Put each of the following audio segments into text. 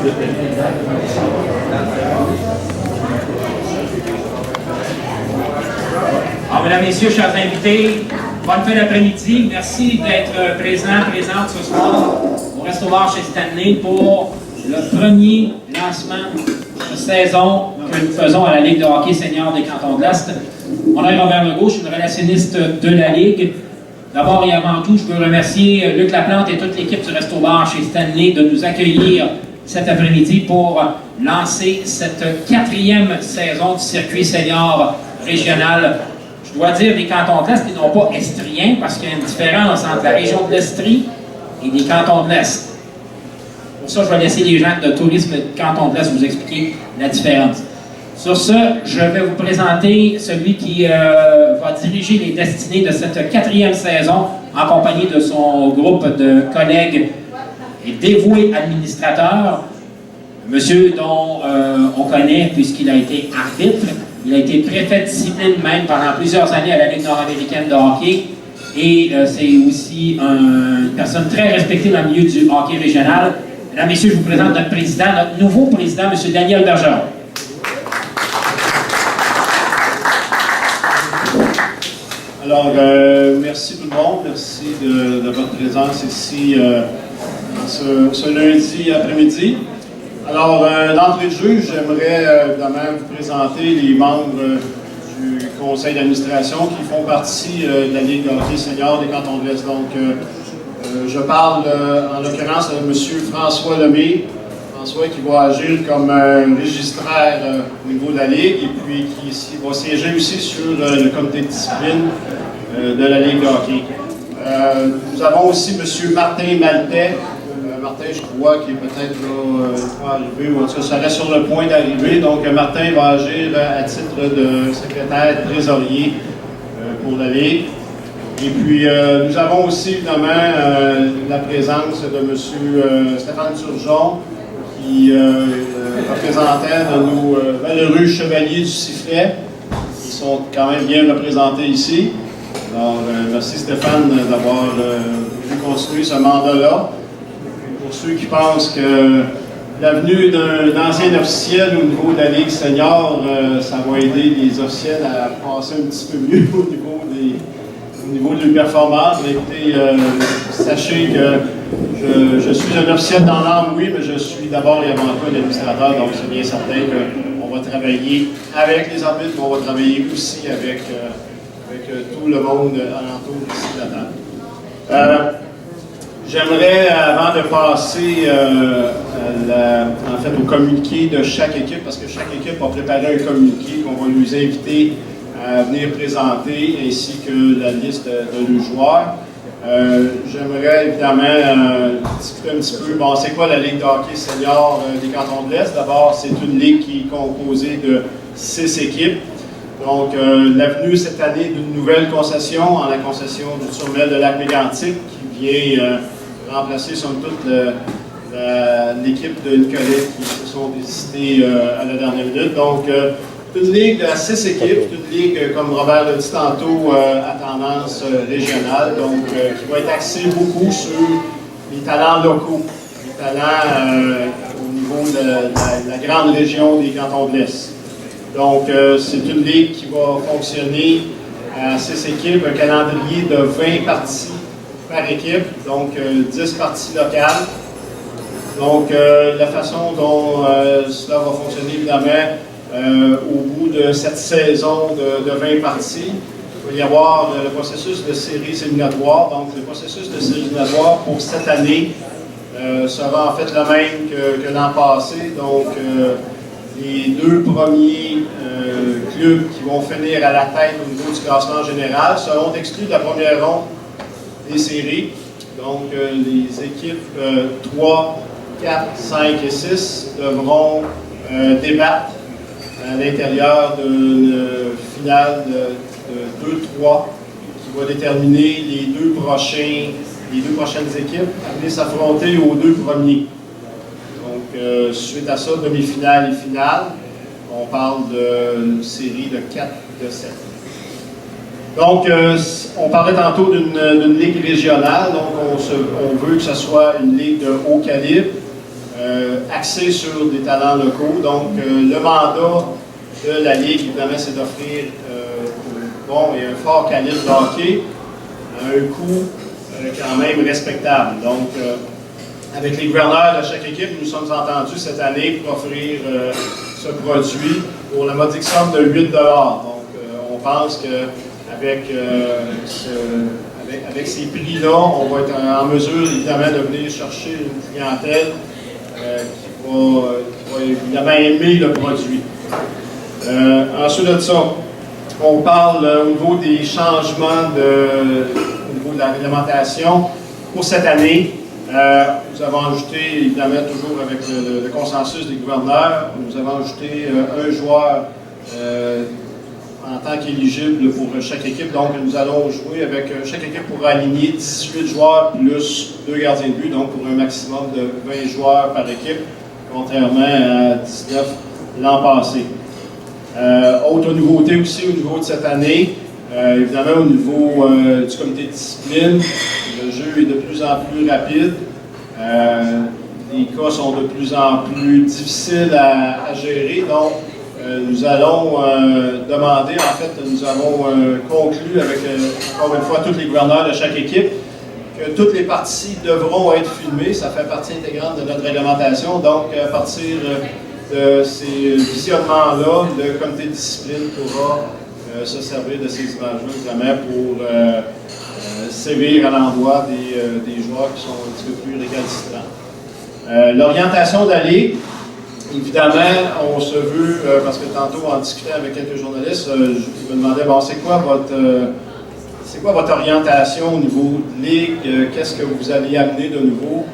Alors, mesdames, messieurs, chers invités, bonne fin d'après-midi. Merci d'être présente ce soir au Resto-Bar chez Stanley pour le premier lancement de saison que nous faisons à la Ligue de hockey senior des Cantons de l'Est. Mon nom est Robert Legault, je suis le relationniste de la Ligue. D'abord et avant tout, je veux remercier Luc Laplante et toute l'équipe du Resto-Bar chez Stanley de nous accueillir cet après-midi pour lancer cette 4e saison du circuit senior régional. Je dois dire des Cantons de l'Est qui n'ont pas estriens, parce qu'il y a une différence entre la région de l'Estrie et des Cantons de l'Est. Pour ça, je vais laisser les gens de tourisme de Canton de l'Est vous expliquer la différence. Sur ce, je vais vous présenter celui qui va diriger les destinées de cette 4e saison en compagnie de son groupe de collègues et dévoués administrateurs. Monsieur dont on connaît puisqu'il a été arbitre, il a été préfet de discipline même pendant plusieurs années à la Ligue nord-américaine de hockey et c'est aussi une personne très respectée dans le milieu du hockey régional. Mesdames, messieurs, je vous présente notre président, notre nouveau président, M. Daniel Bergeron. Alors, merci tout le monde, merci de votre présence ici ce lundi après-midi. Alors, d'entrée de jeu, j'aimerais évidemment vous présenter les membres du conseil d'administration qui font partie de la Ligue de hockey senior des Cantons de l'Est. Donc, je parle en l'occurrence de M. François Lemay. François qui va agir comme registraire au niveau de la Ligue et puis qui va siéger aussi sur le comité de discipline de la Ligue de hockey. Nous avons aussi M. Martin Maltais. Martin, je crois, qui est peut-être pas arrivé, ou en tout cas, ça reste sur le point d'arriver. Donc, Martin va agir à titre de secrétaire trésorier pour la Ligue. Et puis, nous avons aussi, évidemment, la présence de M. Stéphane Turgeon, qui représentait de nos valeureux chevaliers du sifflet, qui sont quand même bien représentés ici. Alors, merci Stéphane d'avoir pu construire ce mandat-là. Pour ceux qui pensent que l'avenue d'un ancien officiel au niveau de la Ligue senior, ça va aider les officiels à passer un petit peu mieux au niveau de leur performance. Écoutez, sachez que je suis un officiel dans l'âme, oui, mais je suis d'abord et avant tout un administrateur, donc c'est bien certain qu'on va travailler avec les arbitres, mais on va travailler aussi avec tout le monde alentour ici de la table. J'aimerais, avant de passer en fait, au communiqué de chaque équipe, parce que chaque équipe a préparé un communiqué qu'on va nous inviter à venir présenter, ainsi que la liste de nos joueurs. J'aimerais évidemment discuter un petit peu, bon, c'est quoi la Ligue de hockey senior des Cantons de l'Est? D'abord, c'est une ligue qui est composée de 6 équipes. Donc, l'avenue cette année d'une nouvelle concession, en la concession du Turmel de Lac-Mégantic, qui vient remplacer, somme toute, l'équipe de Nicolet qui se sont décidés à la dernière minute. Donc, une ligue de 6 équipes, une ligue, comme Robert l'a dit tantôt, à tendance régionale, donc qui va être axée beaucoup sur les talents locaux, les talents au niveau de la grande région des Cantons de l'Est. Donc, c'est une ligue qui va fonctionner à 6 équipes, un calendrier de 20 parties par équipe, donc 10 parties locales. Donc, la façon dont cela va fonctionner, évidemment, au bout de cette saison de 20 parties, il va y avoir le processus de séries éliminatoires. Donc, le processus de séries éliminatoires pour cette année sera en fait le même que l'an passé. Donc, les 2 premiers clubs qui vont finir à la tête au niveau du classement général seront exclus de la première ronde des séries. Donc, les équipes 3, 4, 5 et 6 devront débattre à l'intérieur d'une finale de 2-3 qui va déterminer les deux prochaines équipes à s'affronter aux 2 premiers. Donc, suite à ça, demi-finale et finale, on parle d'une série de 4 de 7. Donc, on parlait tantôt d'une ligue régionale, donc on veut que ce soit une ligue de haut calibre. axé sur des talents locaux. Donc, le mandat de la Ligue, évidemment, c'est d'offrir bon et un fort calibre de hockey à un coût quand même respectable. Donc, avec les gouverneurs de chaque équipe, nous sommes entendus cette année pour offrir ce produit pour la modique somme de 8 $. Donc, on pense qu'avec avec ces prix-là, on va être en mesure, évidemment, de venir chercher une clientèle qui va évidemment aimer le produit. Ensuite de ça, on parle au niveau des changements au niveau de la réglementation. Pour cette année, nous avons ajouté, évidemment, toujours avec le consensus des gouverneurs, nous avons ajouté un joueur en tant qu'éligible pour chaque équipe. Donc, nous allons jouer avec chaque équipe pour aligner 18 joueurs plus 2 gardiens de but, donc pour un maximum de 20 joueurs par équipe, contrairement à 19 l'an passé. Autre nouveauté aussi au niveau de cette année, évidemment au niveau du comité de discipline, le jeu est de plus en plus rapide. Les cas sont de plus en plus difficiles à gérer, donc nous allons demander, en fait, nous avons conclu avec, encore une fois, tous les gouverneurs de chaque équipe, que toutes les parties devront être filmées. Ça fait partie intégrante de notre réglementation. Donc, à partir de ces visionnements-là, le comité de discipline pourra se servir de ces images-là, vraiment, pour sévir à l'endroit des joueurs qui sont un petit peu plus récalcitrants. L'orientation de la Ligue, évidemment, on se veut, parce que tantôt, en discutant avec quelques journalistes, je me demandais, bon, c'est quoi votre orientation au niveau de Ligue? Qu'est-ce que vous allez amener de nouveau?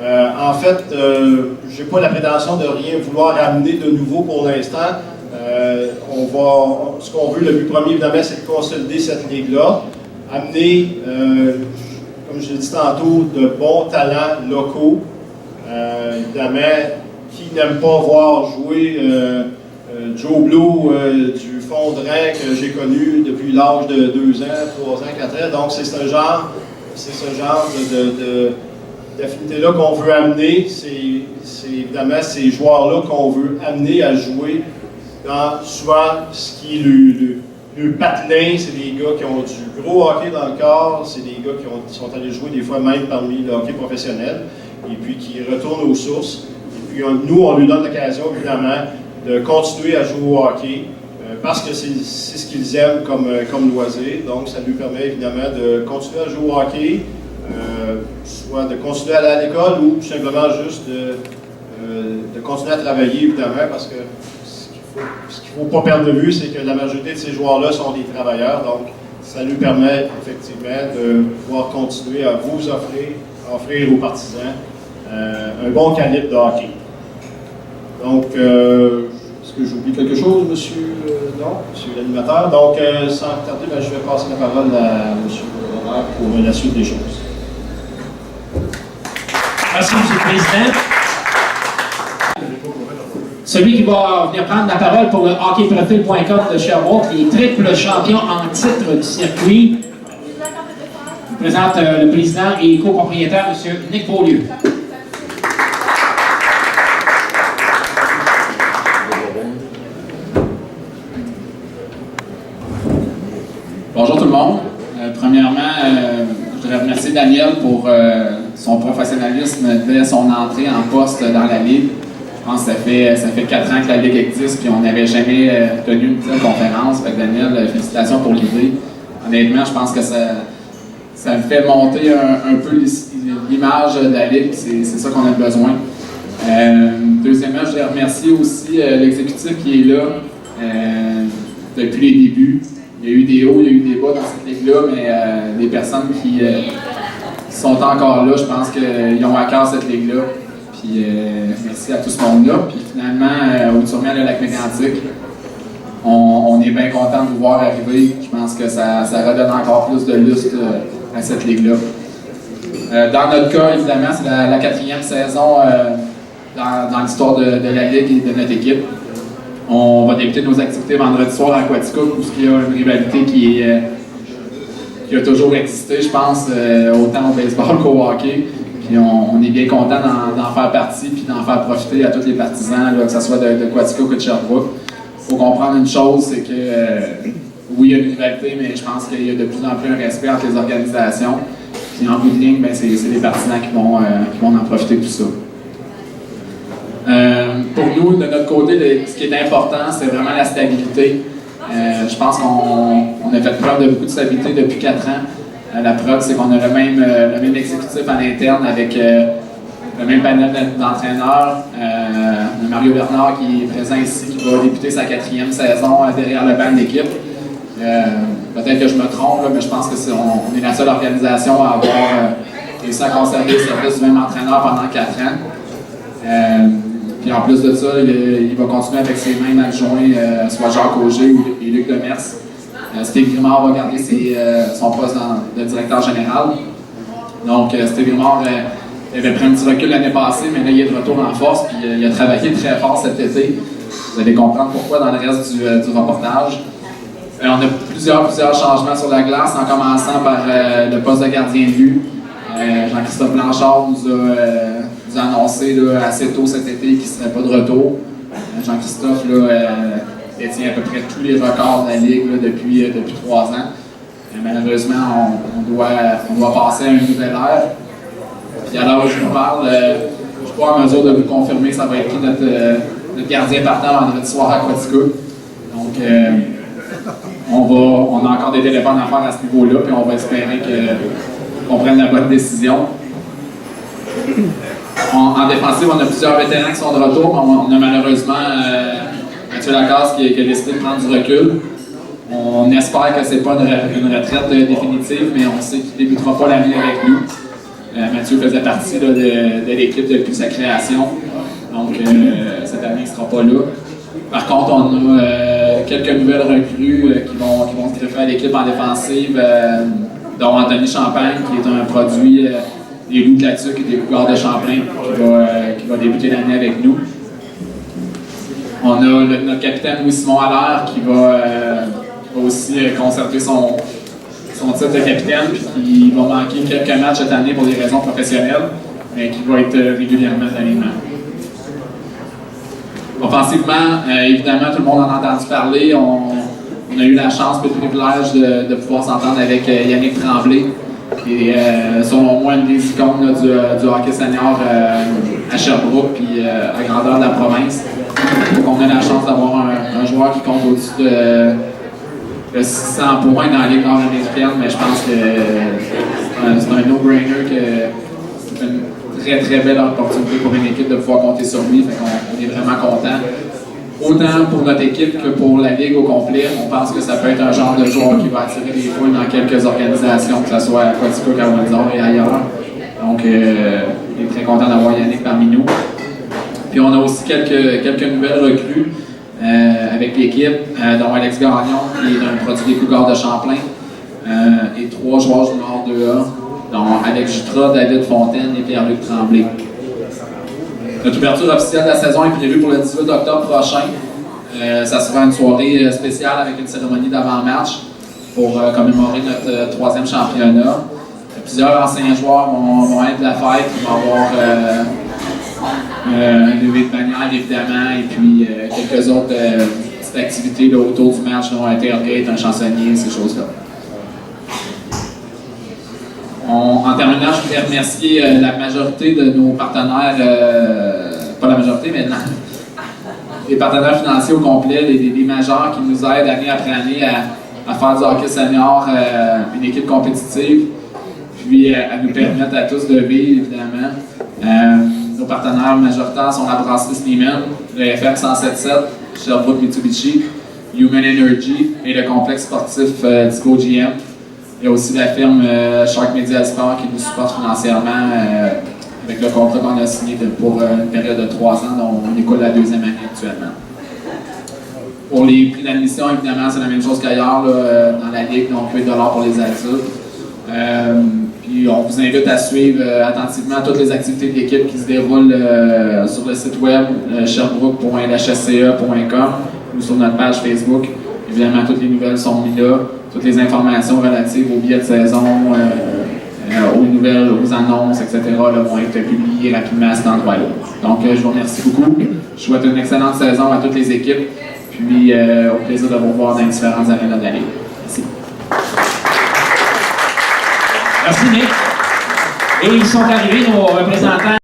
En fait, je n'ai pas la prétention de rien vouloir amener de nouveau pour l'instant. Ce qu'on veut, le but premier, évidemment, c'est de consolider cette Ligue-là, amener, comme je l'ai dit tantôt, de bons talents locaux, évidemment, qui n'aime pas voir jouer Joe Blow du fond de rang que j'ai connu depuis l'âge de 2 ans, 3 ans, 4 ans. Donc, c'est ce genre d'affinité-là qu'on veut amener. C'est évidemment ces joueurs-là qu'on veut amener à jouer dans souvent ce qui est le patelin. C'est des gars qui ont du gros hockey dans le corps. C'est des gars qui sont allés jouer des fois même parmi le hockey professionnel et puis qui retournent aux sources. Et puis nous, on lui donne l'occasion, évidemment, de continuer à jouer au hockey parce que c'est ce qu'ils aiment comme loisir. Donc, ça lui permet évidemment de continuer à jouer au hockey, soit de continuer à aller à l'école ou tout simplement juste de continuer à travailler, évidemment, parce que ce qu'il ne faut pas perdre de vue, c'est que la majorité de ces joueurs-là sont des travailleurs. Donc, ça lui permet effectivement de pouvoir continuer à vous offrir aux partisans un bon calibre de hockey. Donc, est-ce que j'oublie quelque chose, monsieur? Non, monsieur l'animateur. Donc, sans tarder, je vais passer la parole à monsieur Robert pour la suite des choses. Merci, monsieur le président. Celui qui va venir prendre la parole pour le hockeyprofil.com de Sherbrooke, qui est triple champion en titre du circuit. Je présente le président et copropriétaire, M. Nick Beaulieu. Bonjour tout le monde. Premièrement, je voudrais remercier Daniel pour son professionnalisme dès son entrée en poste dans la Ligue. Je pense que ça fait 4 ans que la Ligue existe et on n'avait jamais tenu une telle conférence. Fait que Daniel, félicitations pour l'idée. Honnêtement, je pense que ça me fait monter un peu l'image de la Ligue. C'est ça qu'on a besoin. Deuxièmement, je voudrais remercier aussi l'exécutif qui est là depuis les débuts. Il y a eu des hauts, il y a eu des bas dans cette ligue-là, mais les personnes qui sont encore là, je pense qu'ils ont à cœur cette ligue-là. Puis merci à tout ce monde-là. Puis finalement, au tournoi de Lac-Mégantic, on est bien content de vous voir arriver. Je pense que ça redonne encore plus de lustre à cette ligue-là. Dans notre cas, évidemment, c'est la 4e saison dans l'histoire de la ligue et de notre équipe. On va débuter nos activités vendredi soir à Aquatica, où il y a une rivalité qui a toujours existé, je pense, autant au baseball qu'au hockey. Puis on est bien content d'en faire partie puis d'en faire profiter à tous les partisans, là, que ce soit de Quaticook ou de Sherbrooke. Il faut comprendre une chose, c'est que oui, il y a une rivalité, mais je pense qu'il y a de plus en plus un respect entre les organisations. Puis en bout de ligne, ben, c'est les partisans qui vont en profiter de tout ça. Pour nous, de notre côté, ce qui est important, c'est vraiment la stabilité. Je pense qu'on a fait preuve de beaucoup de stabilité depuis 4 ans. La preuve, c'est qu'on a le même exécutif à l'interne avec le même panel d'entraîneurs. Mario Bernard qui est présent ici, qui va débuter sa 4e saison derrière le banc de l'équipe. Peut-être que je me trompe, là, mais je pense qu'on est la seule organisation à avoir réussi à conserver le service du même entraîneur pendant 4 ans. Puis en plus de ça, il va continuer avec ses mêmes adjoints, soit Jacques Auger et Luc Demers. Steve Grimard va garder son poste de directeur général. Donc, Steve Grimard avait pris un petit recul l'année passée, mais là, il est de retour en force, puis il a travaillé très fort cet été. Vous allez comprendre pourquoi dans le reste du reportage. On a plusieurs changements sur la glace, en commençant par le poste de gardien de but. Jean-Christophe Blanchard nous a annoncé là, assez tôt cet été qu'il ne serait pas de retour. Jean-Christophe détient à peu près tous les records de la Ligue là, depuis 3 ans. Malheureusement, on doit passer à une nouvelle ère. Puis à l'heure où je vous parle, je ne suis pas en mesure de vous confirmer ça va être qui notre gardien partant vendredi soir à Quaticook. Donc, on a encore des téléphones à faire à ce niveau-là, puis on va espérer qu'on prenne la bonne décision. En défensive, on a plusieurs vétérans qui sont de retour, mais on a malheureusement Mathieu Lacasse qui a décidé de prendre du recul. On espère que ce n'est pas une retraite définitive, mais on sait qu'il ne débutera pas l'année avec nous. Mathieu faisait partie là, de l'équipe depuis sa création, donc cette année il ne sera pas là. Par contre, on a quelques nouvelles recrues qui vont se greffer à l'équipe en défensive, dont Anthony Champagne, qui est un produit des Loups de la Tuque et des Cougars de Champlain, qui va débuter l'année avec nous. On a notre capitaine Louis-Simon Allaire qui va aussi conserver son titre de capitaine, puis qui va manquer quelques matchs cette année pour des raisons professionnelles, mais qui va être régulièrement dans l'alignement. Offensivement, évidemment, tout le monde en a entendu parler. On a eu la chance et le privilège de pouvoir s'entendre avec Yannick Tremblay, qui est selon moi une des icônes là, du hockey senior à Sherbrooke puis à grandeur de la province. Donc on a la chance d'avoir un joueur qui compte au-dessus de 600 points dans la Ligue nord-américaine, mais je pense que c'est un no-brainer que c'est une très très belle opportunité pour une équipe de pouvoir compter sur lui. Fait on est vraiment content. Autant pour notre équipe que pour la Ligue au complet, on pense que ça peut être un genre de joueur qui va attirer les foules dans quelques organisations, que ce soit à Quaticook, à Windsor et ailleurs. Donc, on est très content d'avoir Yannick parmi nous. Puis on a aussi quelques nouvelles recrues avec l'équipe, dont Alex Gagnon, qui est un produit des Cougars de Champlain, et 3 joueurs du Nord 2A, dont Alex Jutra, David Fontaine et Pierre-Luc Tremblay. Notre ouverture officielle de la saison est prévue pour le 18 octobre prochain. Ça sera une soirée spéciale avec une cérémonie d'avant-match pour commémorer notre 3e championnat. Plusieurs anciens joueurs vont être de la fête. Il va y avoir un lever de bannière, évidemment, et puis quelques autres petites activités là, autour du match, dont un tailgate, un chansonnier, ces choses-là. En terminant, je voudrais remercier la majorité de nos partenaires, pas la majorité, mais les partenaires financiers au complet, les majors qui nous aident année après année à faire du hockey senior, une équipe compétitive, puis à nous permettre à tous de vivre, évidemment. Nos partenaires majoritaires sont la brasserie Sneeman, le FM 107.7, Sherbrooke Mitsubishi, Human Energy et le complexe sportif Disco GM. Il y a aussi la firme Shark Media Sport qui nous supporte financièrement avec le contrat qu'on a signé pour une période de 3 ans, dont on écoule la 2e année actuellement. Pour les prix d'admission, évidemment, c'est la même chose qu'ailleurs dans la Ligue, donc 8 $ pour les adultes. Puis on vous invite à suivre attentivement toutes les activités de l'équipe qui se déroulent sur le site web sherbrooke.lhsca.com ou sur notre page Facebook. Évidemment, toutes les nouvelles sont mises là. Toutes les informations relatives aux billets de saison, aux nouvelles, aux annonces, etc., là, vont être publiées rapidement à cet endroit-là. Donc, je vous remercie beaucoup. Je souhaite une excellente saison à toutes les équipes. Puis, au plaisir de vous voir dans les différentes arénas de la Ligue. Merci. Merci, Nick. Et ils sont arrivés, nos représentants.